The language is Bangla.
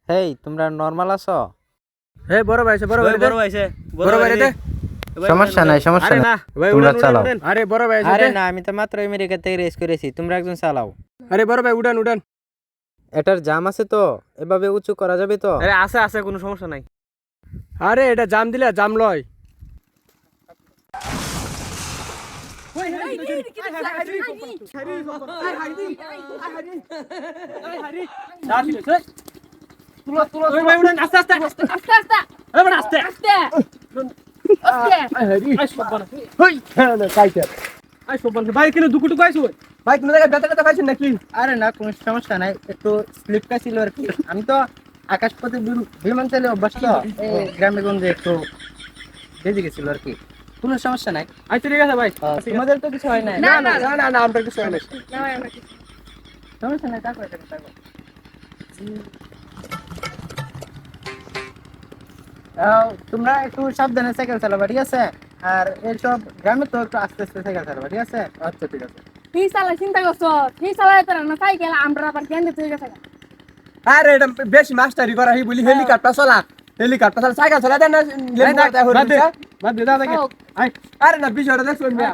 হেই তোমরা নরমাল আছো? হে বড় ভাই বড় ভাই বড় ভাইছে বড় ভাই দে সমস্যা নাই সমস্যা নাই, ভাই তোমরা উড়ান চালাও। আরে বড় ভাই আরে না, আমি তো মাত্র আমেরিকা থেকে রেস করেছি, তোমরা একজন চালাও। আরে বড় ভাই উড়ান উড়ান। এটার জাম আছে তো, এভাবে উঁচু করা যাবে তো? আরে আছে আছে, কোনো সমস্যা নাই। আরে এটা জাম দিলে জাম লয়। আস্তে আস্তে আস্তে আস্তে আস্তে আস্তে ভাই কেন দুকুটু পাইছো ভাই কোন জায়গায় ব্যথা কথা পাইছেন নাকি? আরে না, কোনো সমস্যা নাই, একটু স্লিপ ছিল আর কি। আমি তো আকাশপথে বিমান চালে অভ্যাস তো, এই গ্রামে গঞ্জে একটু বেজে গেছিল আর কি। কোনো সমস্যা নাই। আচ্ছা ঠিক আছে ভাই, তোমাদের তো কিছু হয় নাই? না না না না না আমরা কিছু হয় না। সমস্যা নাই, তারপরে তোমরা একটু সাবধানে সাইকেল চালাবা, ঠিক আছে? আর এইসব গ্রামে তো একটু আস্তে আস্তে সাইকেল চালাবা, ঠিক আছে? আচ্ছা ঠিক আছে। ঠিক চালা চিন্তা করছো, ঠিক চালাই তোরা না সাইকেল আমরা আবার কেন দিতে গেছে। আরে এটা বেশি মাস্টারি করা হই বলি হেলিকপ্টার চালা, হেলিকপ্টার চালা সাইকেল চালা দেন না। Oh. আরে না বিষয়টা দেখুন মিয়া।